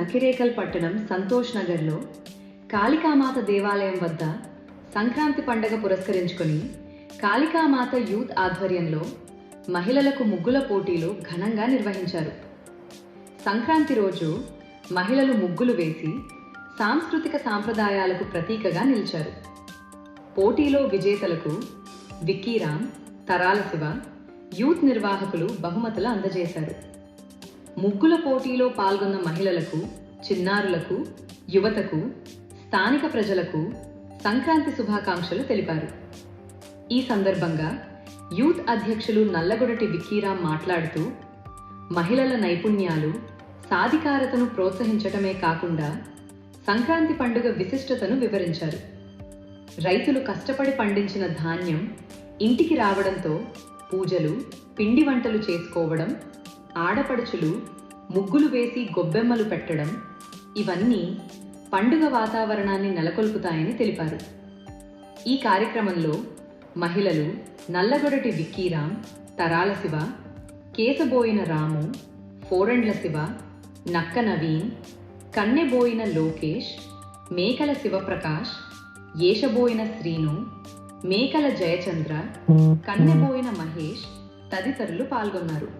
నకిరేకల్ పట్టణం సంతోష్ నగర్లో కాళికామాత దేవాలయం వద్ద సంక్రాంతి పండగ పురస్కరించుకొని కాళికామాత యూత్ ఆధ్వర్యంలో మహిళలకు ముగ్గుల పోటీలు ఘనంగా నిర్వహించారు. సంక్రాంతి రోజు మహిళలు ముగ్గులు వేసి సాంస్కృతిక సాంప్రదాయాలకు ప్రతీకగా నిలిచారు. పోటీలో విజేతలకు విక్కీరామ్, తరాల శివ, యూత్ నిర్వాహకులు బహుమతులు అందజేశారు. ముగ్గుల పోటీలో పాల్గొన్న మహిళలకు, చిన్నారులకు, యువతకు, స్థానిక ప్రజలకు సంక్రాంతి శుభాకాంక్షలు తెలిపారు. ఈ సందర్భంగా యూత్ అధ్యక్షులు నల్లగొడటి విక్కీరామ్ మాట్లాడుతూ మహిళల నైపుణ్యాలు, సాధికారతను ప్రోత్సహించటమే కాకుండా సంక్రాంతి పండుగ విశిష్టతను వివరించారు. రైతులు కష్టపడి పండించిన ధాన్యం ఇంటికి రావడంతో పూజలు, పిండి వంటలు చేసుకోవడం, ఆడపడుచులు ముగ్గులు వేసి గొబ్బెమ్మలు పెట్టడం ఇవన్నీ పండుగ వాతావరణాన్ని నెలకొల్పుతాయని తెలిపారు. ఈ కార్యక్రమంలో మహిళలు నల్లగొడటి విక్కీరామ్, తరాల శివ, కేశబోయిన రాము, ఫోరెండ్ల శివ, నక్క నవీన్, కన్నెబోయిన లోకేష్, మేకల శివప్రకాష్, ఏషబోయిన శ్రీను, మేకల జయచంద్ర, కన్నెబోయిన మహేష్ తదితరులు పాల్గొన్నారు.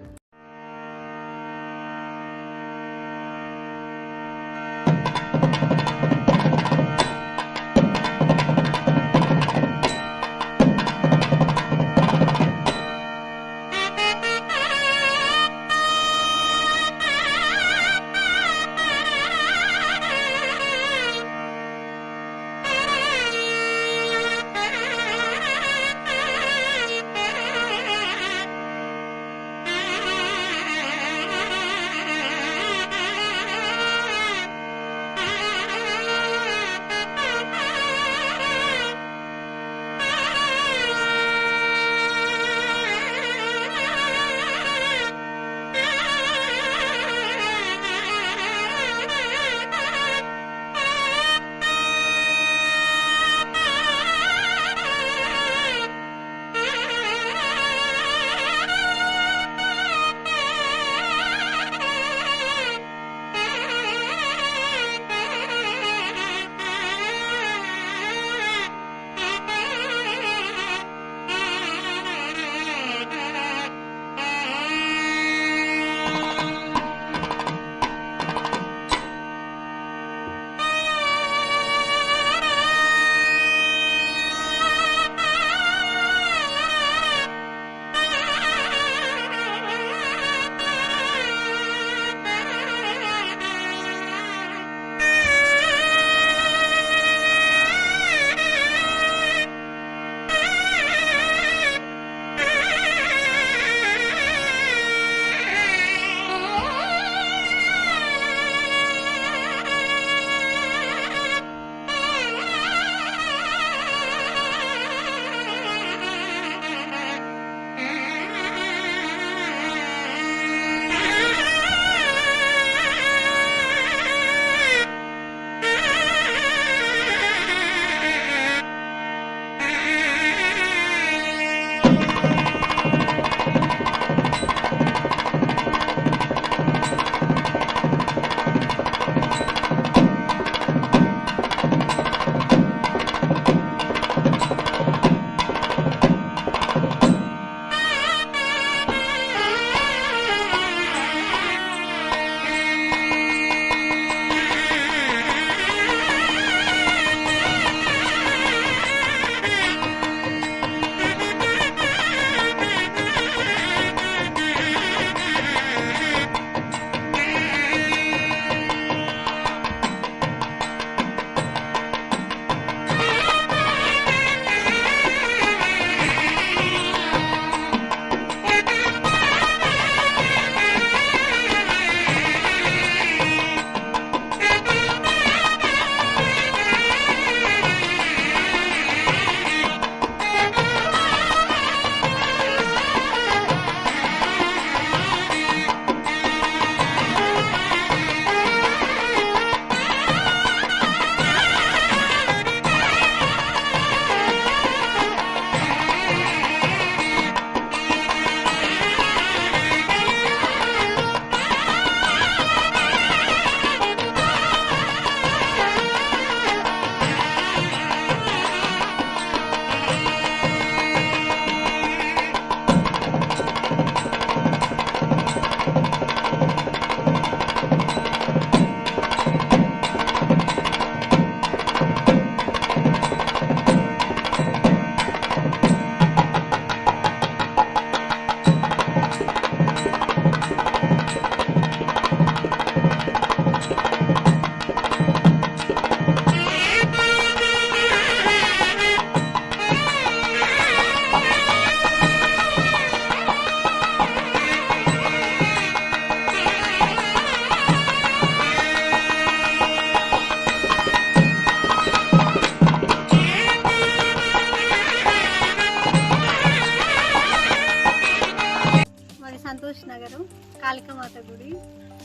సంతోష్ నగరం కాళికామాత గుడి.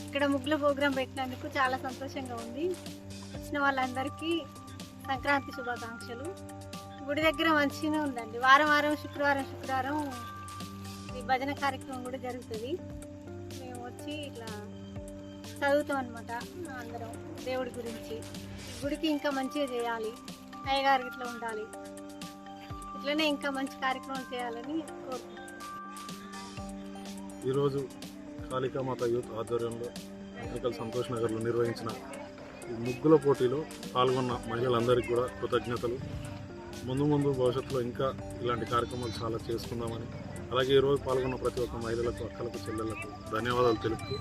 ఇక్కడ ముగ్గుల ప్రోగ్రాం పెట్టినందుకు చాలా సంతోషంగా ఉంది. వచ్చిన వాళ్ళందరికీ సంక్రాంతి శుభాకాంక్షలు. గుడి దగ్గర మంచిగానే ఉందండి. వారం వారం శుక్రవారం ఈ భజన కార్యక్రమం కూడా జరుగుతుంది. మేము వచ్చి ఇట్లా చదువుతాం అనమాట. అందరం దేవుడి గురించి, గుడికి ఇంకా మంచిగా చేయాలి, అయ్యగారికి ఇట్లా ఉండాలి, ఇట్లనే ఇంకా మంచి కార్యక్రమాలు చేయాలని కోరుకుంటున్నాం. ఈరోజు కాళికామాత యూత్ ఆధ్వర్యంలో ఎన్నికల సంతోష్ నగర్లో నిర్వహించిన ఈ ముగ్గుల పోటీలో పాల్గొన్న మహిళలందరికీ కూడా కృతజ్ఞతలు. ముందు భవిష్యత్తులో ఇంకా ఇలాంటి కార్యక్రమాలు చాలా చేసుకుందామని, అలాగే ఈరోజు పాల్గొన్న ప్రతి ఒక్క మహిళలకు, అక్కలకు, చెల్లెళ్లకు ధన్యవాదాలు తెలుపుతూ,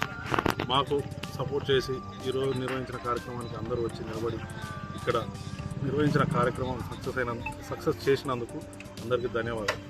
మాకు సపోర్ట్ చేసి ఈరోజు నిర్వహించిన కార్యక్రమానికి అందరూ వచ్చి నిలబడి ఇక్కడ నిర్వహించిన కార్యక్రమం సక్సెస్ చేసినందుకు అందరికీ ధన్యవాదాలు.